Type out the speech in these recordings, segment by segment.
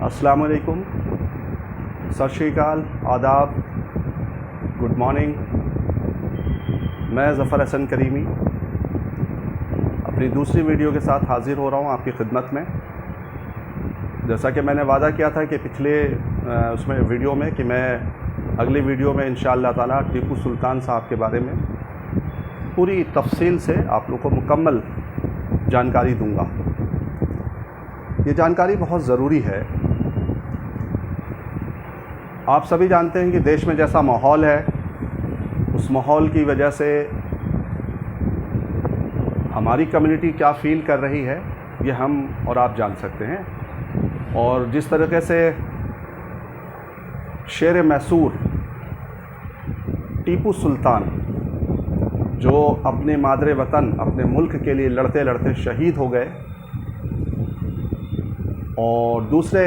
अस्सलाम वालेकुम, सत श्री अकाल, आदाब, गुड मॉर्निंग। मैं ज़फ़र हसन करीमी अपनी दूसरी वीडियो के साथ हाज़िर हो रहा हूँ आपकी खिदमत में। जैसा कि मैंने वादा किया था कि पिछले उसमें वीडियो में कि मैं अगली वीडियो में इंशाअल्लाह ताला टीपू सुल्तान साहब के बारे में पूरी तफसील से आप लोग को मुकम्मल जानकारी दूंगा। ये जानकारी बहुत ज़रूरी है। आप सभी जानते हैं कि देश में जैसा माहौल है, उस माहौल की वजह से हमारी कम्युनिटी क्या फ़ील कर रही है ये हम और आप जान सकते हैं। और जिस तरीके से शेर मैसूर टीपू सुल्तान जो अपने मादरे वतन अपने मुल्क के लिए लड़ते लड़ते शहीद हो गए, और दूसरे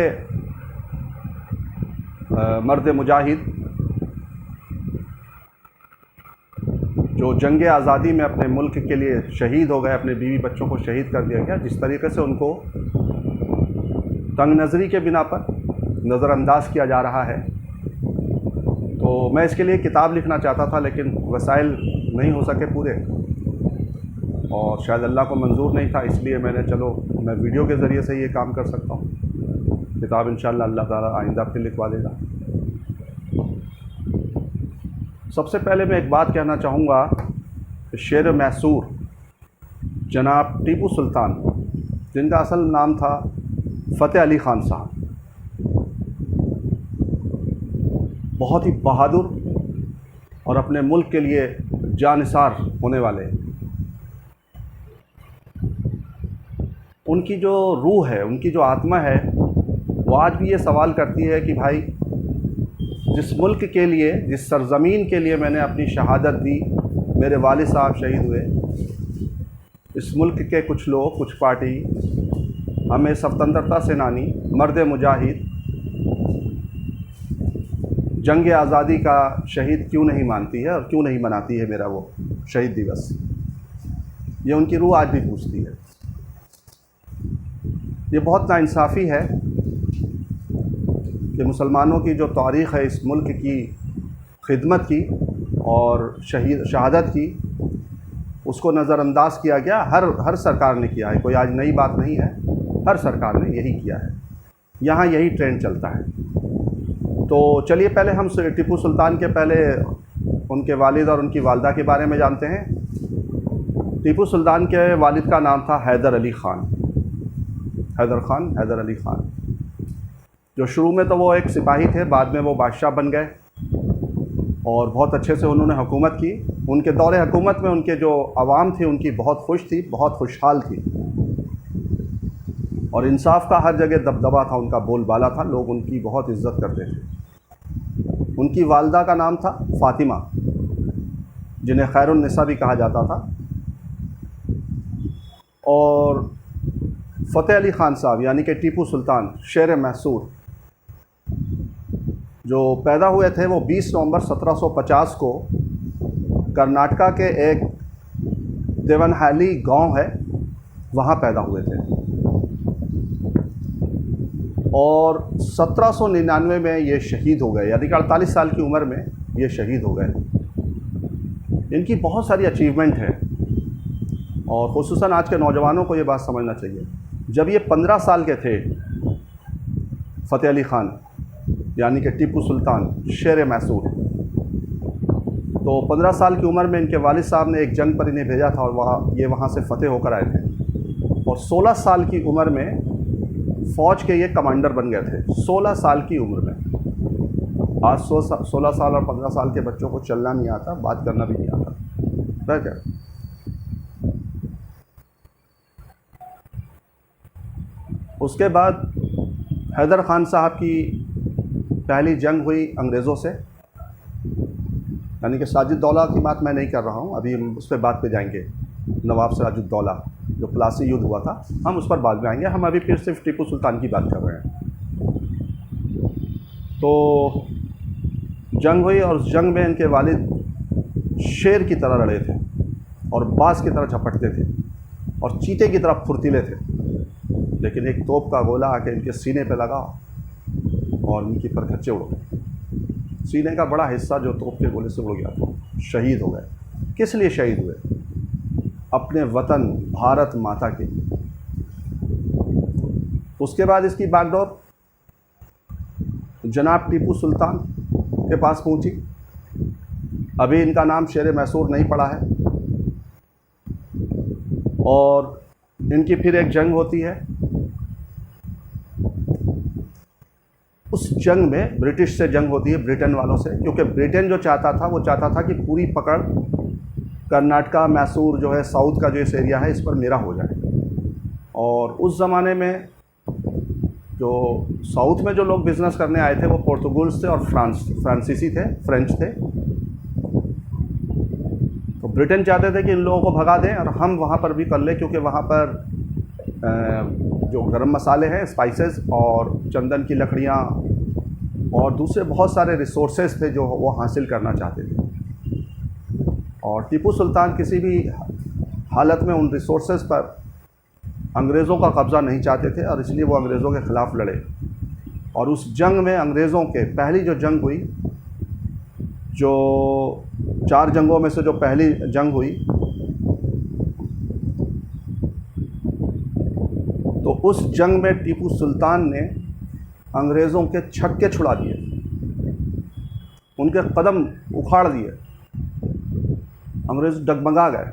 मर्द मुजाहिद जो जंग आज़ादी में अपने मुल्क के लिए शहीद हो गए, अपने बीवी बच्चों को शहीद कर दिया गया, जिस तरीके से उनको तंग नज़री के बिना पर नज़रअंदाज किया जा रहा है। तो मैं इसके लिए किताब लिखना चाहता था, लेकिन वसाइल नहीं हो सके पूरे, और शायद अल्लाह को मंजूर नहीं था, इसलिए मैं वीडियो के ज़रिए से ये काम कर सकता हूँ। किताब इंशाअल्लाह अल्लाह ताला आइंदा फिर लिखवा देगा। सबसे पहले मैं एक बात कहना चाहूँगा, शेर मैसूर जनाब टीपू सुल्तान, जिनका असल नाम था फ़तेह अली ख़ान साहब, बहुत ही बहादुर और अपने मुल्क के लिए जानिसार होने वाले। उनकी जो रूह है, उनकी जो आत्मा है, वो आज भी ये सवाल करती है कि भाई जिस मुल्क के लिए, जिस सरज़मीन के लिए मैंने अपनी शहादत दी, मेरे वालिद साहब शहीद हुए, इस मुल्क के कुछ लोग, कुछ पार्टी हमें स्वतंत्रता सेनानी, मर्द मुजाहिद, जंग आज़ादी का शहीद क्यों नहीं मानती है और क्यों नहीं मनाती है मेरा वो शहीद दिवस। ये उनकी रूह आज भी पूछती है। ये बहुत नाइंसाफ़ी है कि मुसलमानों की जो तारीख़ है इस मुल्क की खिदमत की और शहादत की, उसको नज़रअंदाज किया गया। हर सरकार ने किया है, कोई आज नई बात नहीं है, हर सरकार ने यही किया है। यहाँ यही ट्रेंड चलता है। तो चलिए पहले हम टीपू सुल्तान के पहले उनके वालिद और उनकी वालदा के बारे में जानते हैं। टीपू सुल्तान के वालिद का नाम था हैदर अली ख़ान, हैदर अली ख़ान, जो शुरू में तो वो एक सिपाही थे, बाद में वो बादशाह बन गए और बहुत अच्छे से उन्होंने हुकूमत की। उनके दौरे हुकूमत में उनके जो आवाम थी उनकी बहुत खुश थी, बहुत खुशहाल थी, और इंसाफ का हर जगह दबदबा था, उनका बोलबाला था, लोग उनकी बहुत इज़्ज़त करते थे। उनकी वालदा का नाम था फ़ातिमा, जिन्हें खैरुन्निसा भी कहा जाता था। और फ़तेह अली ख़ान साहब यानी कि टीपू सुल्तान शेर मैसूर जो पैदा हुए थे, वो 20 नवंबर 1750 को कर्नाटका के एक देवनहाली गांव है, वहाँ पैदा हुए थे, और 1799 में ये शहीद हो गए, यानी कि 48 साल की उम्र में ये शहीद हो गए। इनकी बहुत सारी अचीवमेंट है, और ख़ुसूसन आज के नौजवानों को ये बात समझना चाहिए। जब ये 15 साल के थे, फ़तेह अली ख़ान यानी कि टीपू सुल्तान शेर मैसूर, तो 15 साल की उम्र में इनके वालिद साहब ने एक जंग पर इन्हें भेजा था, और वहाँ से फ़तेह होकर आए थे, और 16 साल की उम्र में फ़ौज के ये कमांडर बन गए थे। 16 साल की उम्र में। आज 16 साल और 15 साल के बच्चों को चलना नहीं आता, बात करना भी नहीं आता, ठीक है। उसके बाद हैदर ख़ान साहब की पहली जंग हुई अंग्रेज़ों से, यानी कि सिराजुद्दौला की बात मैं नहीं कर रहा हूँ, अभी हम उस पर बात पे जाएंगे। नवाब सिराजुद्दौला जो प्लासी युद्ध हुआ था, हम उस पर बाद में आएंगे। हम अभी फिर सिर्फ टीपू सुल्तान की बात कर रहे हैं। तो जंग हुई, और उस जंग में इनके वालिद शेर की तरह लड़े थे, और बाज़ की तरह झपटते थे, और चीते की तरह फुर्तीले थे। लेकिन एक तोप का गोला आके इनके सीने पे लगा और उनकी परखच्चे उड़ गए। सीने का बड़ा हिस्सा जो तोप के गोले से उड़ गया था, शहीद हो गए। किस लिए शहीद हुए? अपने वतन भारत माता के लिए। उसके बाद इसकी बागडोर जनाब टीपू सुल्तान के पास पहुंची। अभी इनका नाम शेर मैसूर नहीं पड़ा है। और इनकी फिर एक जंग होती है। उस जंग में ब्रिटिश से जंग होती है, ब्रिटेन वालों से, क्योंकि ब्रिटेन जो चाहता था वो चाहता था कि पूरी पकड़ कर्नाटका, मैसूर जो है, साउथ का जो इस एरिया है, इस पर मेरा हो जाए। और उस ज़माने में जो साउथ में जो लोग बिज़नेस करने आए थे वो पोर्तुगल्स थे और फ्रांसीसी थे, फ्रेंच थे। तो ब्रिटेन चाहते थे कि इन लोगों को भगा दें और हम वहाँ पर भी कर लें, क्योंकि वहाँ पर जो गरम मसाले हैं, स्पाइसेस और चंदन की लकड़ियाँ और दूसरे बहुत सारे रिसोर्सेज थे जो वो हासिल करना चाहते थे। और टीपू सुल्तान किसी भी हालत में उन रिसोर्सेज पर अंग्रेज़ों का कब्ज़ा नहीं चाहते थे और इसलिए वो अंग्रेज़ों के ख़िलाफ़ लड़े। और उस जंग में अंग्रेज़ों के पहली जो जंग हुई, जो 4 जंगों में से जो पहली जंग हुई, तो उस जंग में टीपू सुल्तान ने अंग्रेज़ों के छक्के छुड़ा दिए, उनके कदम उखाड़ दिए। अंग्रेज़ डगमगा गए।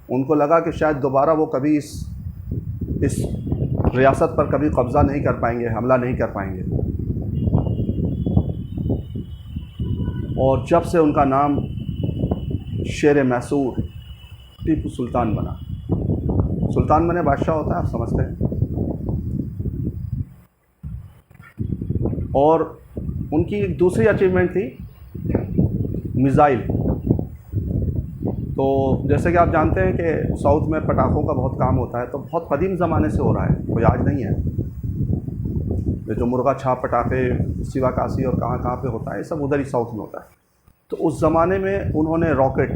उनको लगा कि शायद दोबारा वो कभी इस रियासत पर कभी कब्ज़ा नहीं कर पाएंगे, हमला नहीं कर पाएंगे। और जब से उनका नाम शेर मैसूर टीपू सुल्तान बना। सुल्तान बने बादशाह होता है, आप समझते हैं। और उनकी एक दूसरी अचीवमेंट थी मिज़ाइल। तो जैसे कि आप जानते हैं कि साउथ में पटाखों का बहुत काम होता है, तो बहुत कदीम ज़माने से हो रहा है, कोई आज नहीं है। ये जो मुर्गा छाप पटाखे शिवाकाशी और कहाँ कहाँ पे होता है, ये सब उधर ही साउथ में होता है। तो उस ज़माने में उन्होंने रॉकेट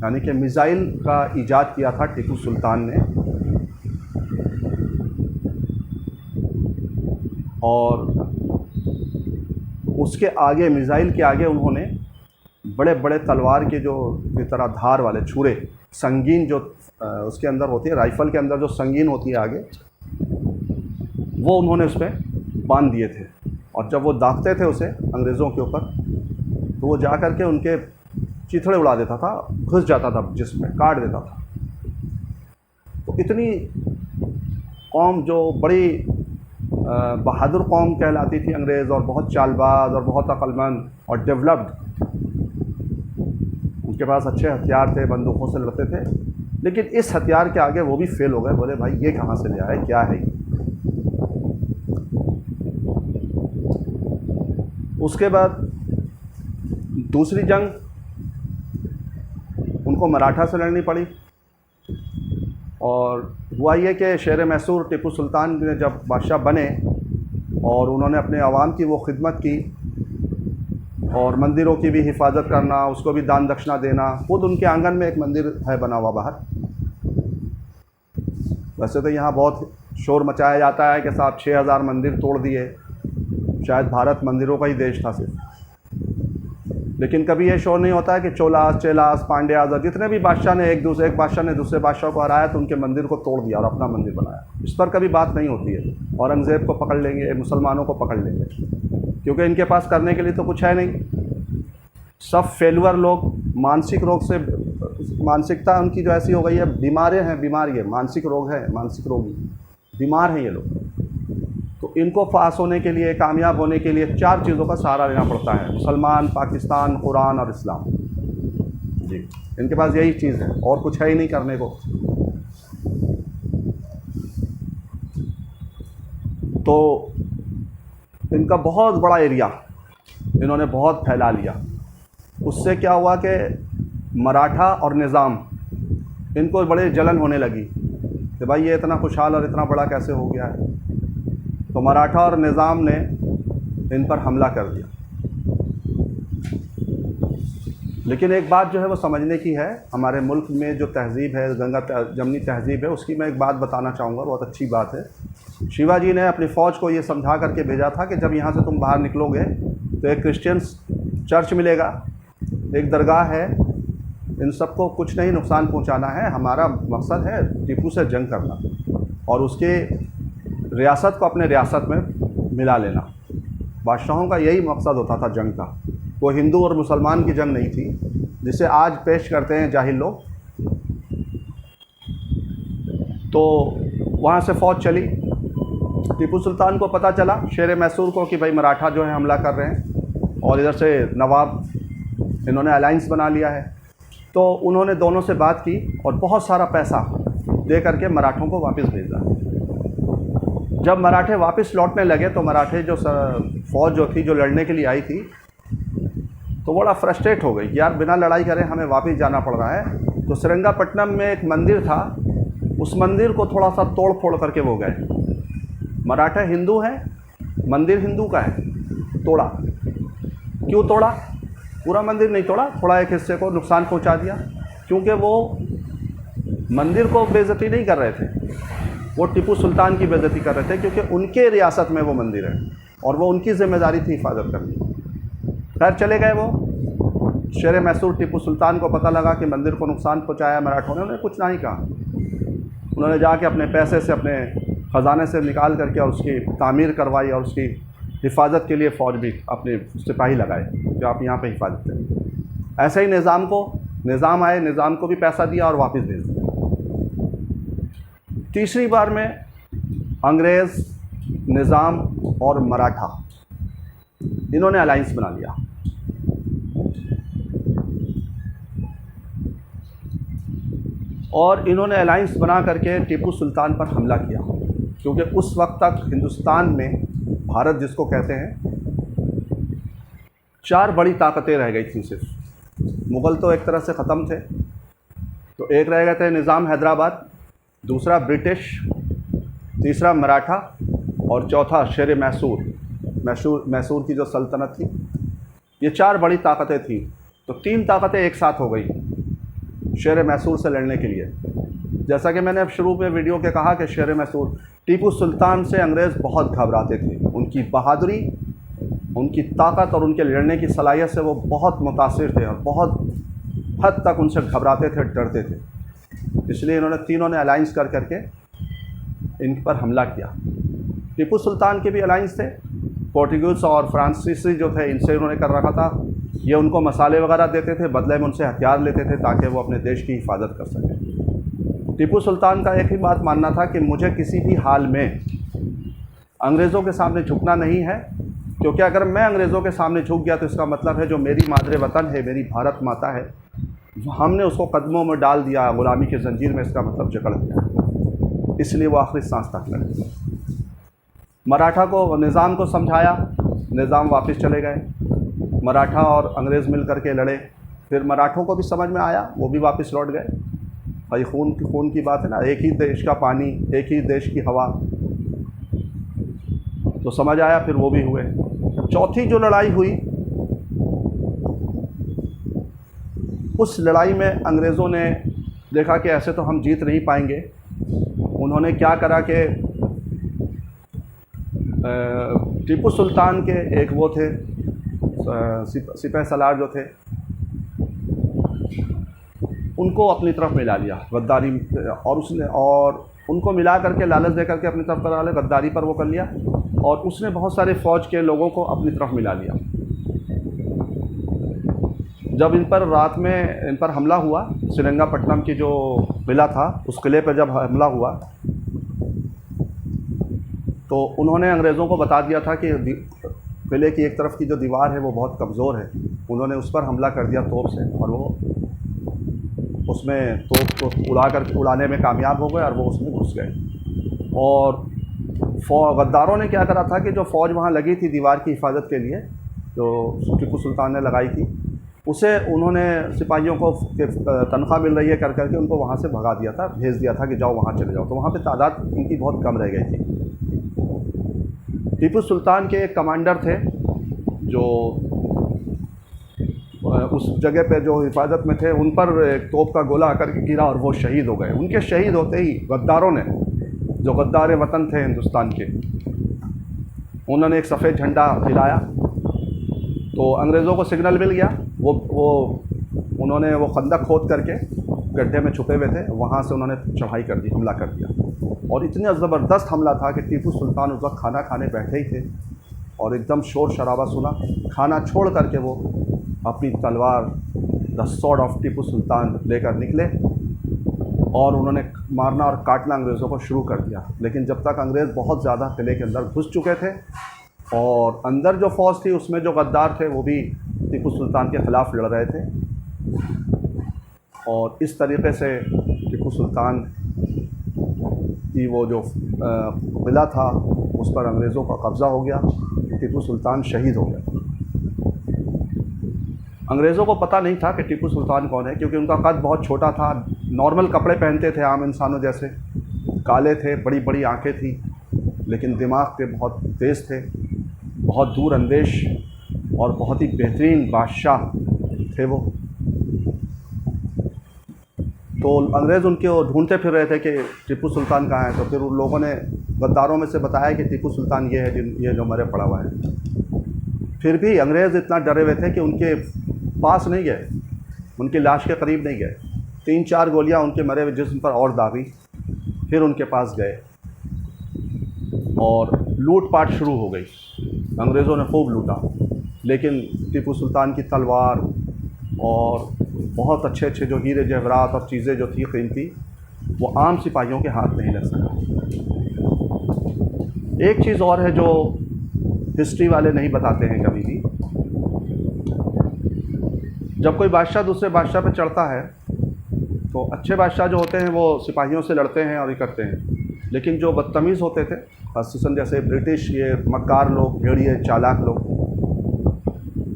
यानी कि मिज़ाइल का ईजाद किया था टीपू सुल्तान ने। और उसके आगे, मिज़ाइल के आगे, उन्होंने बड़े बड़े तलवार के जो की तरह धार वाले छुरे, संगीन जो उसके अंदर होती है, राइफ़ल के अंदर जो संगीन होती है आगे, वो उन्होंने उस पर बांध दिए थे। और जब वो दागते थे उसे अंग्रेज़ों के ऊपर, तो वो जा कर के उनके चिथड़े उड़ा देता था, घुस जाता था जिसमें, काट देता था। तो इतनी कौम जो बड़ी बहादुर कौम कहलाती थी अंग्रेज़, और बहुत चालबाज और बहुत अक्लमंद और डेवलप्ड, उनके पास अच्छे हथियार थे, बंदूकों से लड़ते थे। लेकिन इस हथियार के आगे वो भी फेल हो गए। बोले भाई ये कहाँ से ले आए, क्या है ये। उसके बाद दूसरी जंग उनको मराठा से लड़नी पड़ी। और हुआ ये कि शेर मैसूर टीपू सुल्तान ने जब बादशाह बने और उन्होंने अपने आवाम की वो खिदमत की और मंदिरों की भी हिफाजत करना, उसको भी दान दक्षिणा देना। खुद उनके आंगन में एक मंदिर है बना हुआ बाहर। वैसे तो यहाँ बहुत शोर मचाया जाता है कि साहब 6000 मंदिर तोड़ दिए, शायद भारत मंदिरों का ही देश था सिर्फ। लेकिन कभी ये शोर नहीं होता है कि चोलास, चेलास, पांड्यास और जितने भी बादशाह ने एक बादशाह ने दूसरे बादशाह को हराया तो उनके मंदिर को तोड़ दिया और अपना मंदिर बनाया। इस पर कभी बात नहीं होती है। औरंगज़ेब को पकड़ लेंगे, मुसलमानों को पकड़ लेंगे, क्योंकि इनके पास करने के लिए तो कुछ है नहीं। सब फेलुअर लोग, मानसिक रोग से, मानसिकता उनकी जो ऐसी हो गई है, बीमारें हैं, बीमार ये मानसिक रोग है, मानसिक रोगी बीमार हैं ये लोग। तो इनको पास होने के लिए, कामयाब होने के लिए 4 चीज़ों का सहारा लेना पड़ता है: मुसलमान, पाकिस्तान, कुरान और इस्लाम। जी, इनके पास यही चीज़ है और कुछ है ही नहीं करने को। तो इनका बहुत बड़ा एरिया इन्होंने बहुत फैला लिया। उससे क्या हुआ कि मराठा और निज़ाम, इनको बड़े जलन होने लगी कि भाई ये इतना खुशहाल और इतना बड़ा कैसे हो गया है। तो मराठा और निज़ाम ने इन पर हमला कर दिया। लेकिन एक बात जो है वो समझने की है, हमारे मुल्क में जो तहज़ीब है, गंगा जमनी तहज़ीब है, उसकी मैं एक बात बताना चाहूँगा, बहुत अच्छी बात है। शिवाजी ने अपनी फ़ौज को ये समझा करके भेजा था कि जब यहाँ से तुम बाहर निकलोगे तो एक क्रिश्चियंस चर्च मिलेगा, एक दरगाह है, इन सबको कुछ नहीं नुकसान पहुँचाना है, हमारा मकसद है टीपू से जंग करना और उसके रियासत को अपने रियासत में मिला लेना। बादशाहों का यही मकसद होता था जंग का, वो हिंदू और मुसलमान की जंग नहीं थी जिसे आज पेश करते हैं जाहिल लोग। तो वहाँ से फ़ौज चली। टीपू सुल्तान को पता चला शेर मैसूर को कि भाई मराठा जो है हमला कर रहे हैं और इधर से नवाब इन्होंने अलाइंस बना लिया है। तो उन्होंने दोनों से बात की और बहुत सारा पैसा दे करके मराठों को वापस भेजा। जब मराठे वापस लौटने लगे तो मराठे जो फ़ौज जो थी, जो लड़ने के लिए आई थी, तो बड़ा फ्रस्ट्रेट हो गई कि यार बिना लड़ाई करे हमें वापस जाना पड़ रहा है। तो श्रीरंगपट्टनम में एक मंदिर था, उस मंदिर को थोड़ा सा तोड़ फोड़ करके वो गए। मराठा हिंदू है, मंदिर हिंदू का है, तोड़ा। क्यों तोड़ा? पूरा मंदिर नहीं तोड़ा, थोड़ा एक हिस्से को नुकसान पहुंचा दिया, क्योंकि वो मंदिर को बेइज्जती नहीं कर रहे थे, वो टीपू सुल्तान की बेइज्जती कर रहे थे, क्योंकि उनके रियासत में वो मंदिर है और वो उनकी ज़िम्मेदारी थी हिफाजत करनी। खैर चले गए वो। शेर मैसूर टीपू सुल्तान को पता लगा कि मंदिर को नुकसान पहुंचाया मराठों ने, उन्होंने कुछ नहीं कहा। उन्होंने जाके अपने पैसे से, अपने ख़जाने से निकाल करके और उसकी तामीर करवाई और उसकी हिफाजत के लिए फ़ौज भी अपने सिपाही लगाए कि आप यहाँ पे हिफाजत करें। ऐसे ही निज़ाम आए, निज़ाम को भी पैसा दिया और वापस भेज दिया। तीसरी बार में अंग्रेज़, निज़ाम और मराठा इन्होंने अलाइंस बना लिया। और इन्होंने अलाइंस बना करके टीपू सुल्तान पर हमला किया, क्योंकि उस वक्त तक हिंदुस्तान में, भारत जिसको कहते हैं, 4 बड़ी ताकतें रह गई थी सिर्फ। मुग़ल तो एक तरह से ख़त्म थे, तो एक रह गए थे निज़ाम हैदराबाद, दूसरा ब्रिटिश, तीसरा मराठा और चौथा शेर मैसूर की जो सल्तनत थी। ये 4 बड़ी ताकतें थी, तो 3 ताकतें एक साथ हो गई शेर मैसूर से लड़ने के लिए। जैसा कि मैंने अब शुरू में वीडियो के कहा कि शेर मैसूर, टीपू सुल्तान से अंग्रेज़ बहुत घबराते थे। उनकी बहादुरी, उनकी ताकत और उनके लड़ने की सलाहियत से वो बहुत मुतासिर थे और बहुत हद तक उनसे घबराते थे, डरते थे। इसलिए इन्होंने तीनों ने अलाइंस कर करके इन पर हमला किया। टीपू सुल्तान के भी अलाइंस थे, पोर्टुगीज़ और फ्रांसीसी जो थे, इनसे उन्होंने कर रखा था। ये उनको मसाले वगैरह देते थे, बदले में उनसे हथियार लेते थे ताकि वो अपने देश की हिफाजत कर सकें। टीपू सुल्तान का एक ही बात मानना था कि मुझे किसी भी हाल में अंग्रेज़ों के सामने झुकना नहीं है, क्योंकि अगर मैं अंग्रेज़ों के सामने झुक गया तो इसका मतलब है जो मेरी मादरे वतन है, मेरी भारत माता है, हमने उसको कदमों में डाल दिया, ग़ुलामी की ज़ंजीर में इसका मतलब जकड़ दिया। इसलिए वो आखिरी सांस तक लड़े। मराठा को, निज़ाम को समझाया, निज़ाम वापस चले गए। मराठा और अंग्रेज़ मिल कर के लड़े, फिर मराठों को भी समझ में आया, वो भी वापस लौट गए। भाई खून की बात है ना, एक ही देश का पानी, एक ही देश की हवा, तो समझ आया, फिर वो भी हुए। चौथी जो लड़ाई हुई, उस लड़ाई में अंग्रेज़ों ने देखा कि ऐसे तो हम जीत नहीं पाएंगे। उन्होंने क्या करा कि टीपू सुल्तान के एक वो थे सिपह सलार जो थे, उनको अपनी तरफ मिला लिया गद्दारी, और उनको मिला करके लालच दे करके अपनी तरफ करा लिया, गद्दारी पर वो कर लिया, और उसने बहुत सारे फ़ौज के लोगों को अपनी तरफ मिला लिया। जब इन पर रात में इन पर हमला हुआ, श्रीरंगपट्टनम की जो किला था, उस किले पर जब हमला हुआ तो उन्होंने अंग्रेज़ों को बता दिया था कि किले की एक तरफ की जो दीवार है वो बहुत कमज़ोर है। उन्होंने उस पर हमला कर दिया तोप से, और वो उसमें तोप को उड़ाने में कामयाब हो गए और वो उसमें घुस गए। और गद्दारों ने क्या करा था कि जो फ़ौज वहाँ लगी थी दीवार की हिफाजत के लिए, जो टीपू सुल्तान ने लगाई थी, उसे उन्होंने सिपाहियों को तनख्वाह मिल रही है कर करके उनको वहाँ से भगा दिया था, भेज दिया था कि जाओ वहाँ चले जाओ। तो वहाँ पे तादाद उनकी बहुत कम रह गई थी। टीपू सुल्तान के एक कमांडर थे जो उस जगह पे जो हिफाजत में थे, उन पर एक तोप का गोला आकर के गिरा और वो शहीद हो गए। उनके शहीद होते ही गद्दारों ने जो गद्दार वतन थे हिंदुस्तान के, उन्होंने एक सफ़ेद झंडा हिलाया तो अंग्रेज़ों को सिग्नल मिल गया। उन्होंने वो खंदक खोद करके गड्ढे में छुपे हुए थे, वहाँ से उन्होंने चढ़ाई कर दी, हमला कर दिया। और इतना ज़बरदस्त हमला था कि टीपू सुल्तान उस वक्त खाना खाने बैठे ही थे और एकदम शोर शराबा सुना। खाना छोड़ करके वो अपनी तलवार the sword of Tipu Sultan लेकर निकले और उन्होंने मारना और काटना अंग्रेज़ों को शुरू कर दिया। लेकिन जब तक अंग्रेज़ बहुत ज़्यादा किले के अंदर घुस चुके थे और अंदर जो फ़ौज थी उसमें जो गद्दार थे वो भी टीपू सुल्तान के ख़िलाफ़ लड़ रहे थे, और इस तरीके से टीपू सुल्तान की वो जो किला था उस पर अंग्रेज़ों का कब्ज़ा हो गया। टीपू सुल्तान शहीद हो गया। अंग्रेज़ों को पता नहीं था कि टीपू सुल्तान कौन है, क्योंकि उनका कद बहुत छोटा था, नॉर्मल कपड़े पहनते थे आम इंसानों जैसे, काले थे, बड़ी बड़ी आंखें थी, लेकिन दिमाग के बहुत तेज़ थे, बहुत दूर अंदेश और बहुत ही बेहतरीन बादशाह थे वो। तो अंग्रेज़ उनको ढूंढते फिर रहे थे कि टीपू सुल्तान कहाँ है। तो फिर उन लोगों ने गद्दारों में से बताया कि टीपू सुल्तान ये है, ये जो मरे पड़ा हुआ है। फिर भी अंग्रेज़ इतना डरे हुए थे कि उनके पास नहीं गए, उनकी लाश के करीब नहीं गए। 3-4 गोलियां उनके मरे हुए जिस्म पर और दागी, फिर उनके पास गए और लूट-पाट शुरू हो गई। अंग्रेज़ों ने खूब लूटा, लेकिन टीपू सुल्तान की तलवार और बहुत अच्छे अच्छे जो हीरे जवाहरात और चीज़ें जो थी कीमती, वो आम सिपाहियों के हाथ नहीं लग सका। एक चीज़ और है जो हिस्ट्री वाले नहीं बताते हैं कभी भी, जब कोई बादशाह दूसरे बादशाह पर चढ़ता है तो अच्छे बादशाह जो होते हैं वो सिपाहियों से लड़ते हैं और ये करते हैं, लेकिन जो बदतमीज़ होते थे, खासतौन जैसे ब्रिटिश, ये मक्कार लोग, भेड़िए, चालाक लोग,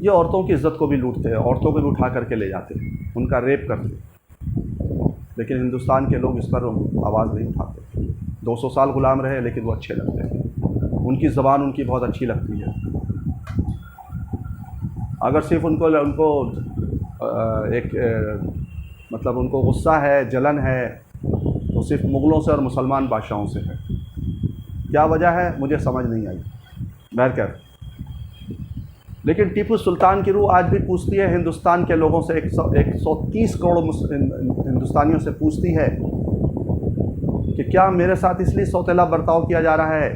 ये औरतों की इज़्ज़त को भी लूटते हैं, औरतों को भी उठा करके ले जाते हैं, उनका रेप करते। लेकिन हिंदुस्तान के लोग इस पर आवाज़ नहीं उठाते। 200 साल गुलाम रहे लेकिन वो अच्छे लगते हैं, उनकी ज़बान उनकी बहुत अच्छी लगती है। अगर सिर्फ उनको मतलब उनको गुस्सा है, जलन है, तो सिर्फ मुग़लों से और मुसलमान बादशाहों से है। क्या वजह है मुझे समझ नहीं आई। बहरकैफ, लेकिन टीपू सुल्तान की रूह आज भी पूछती है हिंदुस्तान के लोगों से, 130 करोड़ हिंदुस्तानियों से पूछती है कि क्या मेरे साथ इसलिए सौतेला बर्ताव किया जा रहा है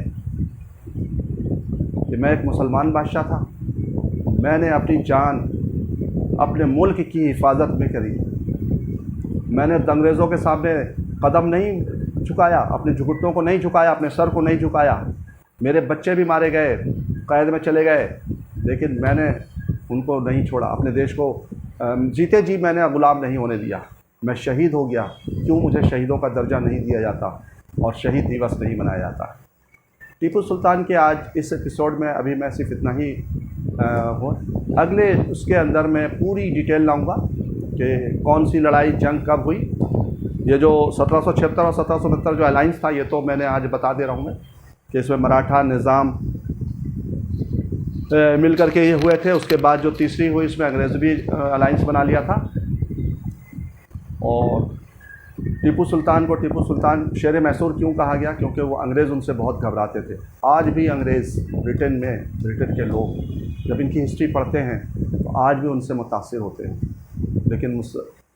कि मैं एक मुसलमान बादशाह था, मैंने अपनी जान अपने मुल्क की हिफाजत में करी, मैंने अंग्रेज़ों के सामने कदम नहीं झुकाया, अपने घुटनों को नहीं झुकाया, अपने सर को नहीं झुकाया। मेरे बच्चे भी मारे गए, कैद में चले गए, लेकिन मैंने उनको नहीं छोड़ा, अपने देश को जीते जी मैंने ग़ुलाम नहीं होने दिया। मैं शहीद हो गया, क्यों मुझे शहीदों का दर्जा नहीं दिया जाता और शहीद दिवस नहीं मनाया जाता। टीपू सुल्तान के आज इस एपिसोड में अभी मैं सिर्फ इतना ही अगले उसके अंदर मैं पूरी डिटेल लाऊंगा कि कौन सी लड़ाई, जंग कब हुई। ये जो 1776 और 1769 जो अलाइंस था, ये तो मैंने आज बता दे रहा हूँ मैं कि इसमें मराठा निज़ाम मिल कर के ये हुए थे। उसके बाद जो तीसरी हुई, इसमें अंग्रेज़ भी अलाइंस बना लिया था। और टीपू सुल्तान को टीपू सुल्तान शेर मैसूर क्यों कहा गया? क्योंकि वो अंग्रेज़ उनसे बहुत घबराते थे। आज भी अंग्रेज़ ब्रिटेन के लोग जब इनकी हिस्ट्री पढ़ते हैं तो आज भी उनसे मुतासिर होते हैं,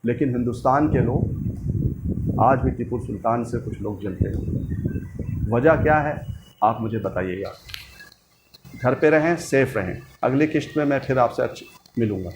लेकिन हिंदुस्तान के लोग आज भी टीपू सुल्तान से कुछ लोग जलते हैं। वजह क्या है आप मुझे बताइएगा। घर पे रहें, सेफ़ रहें। अगली किस्त में मैं फिर आपसे मिलूँगा।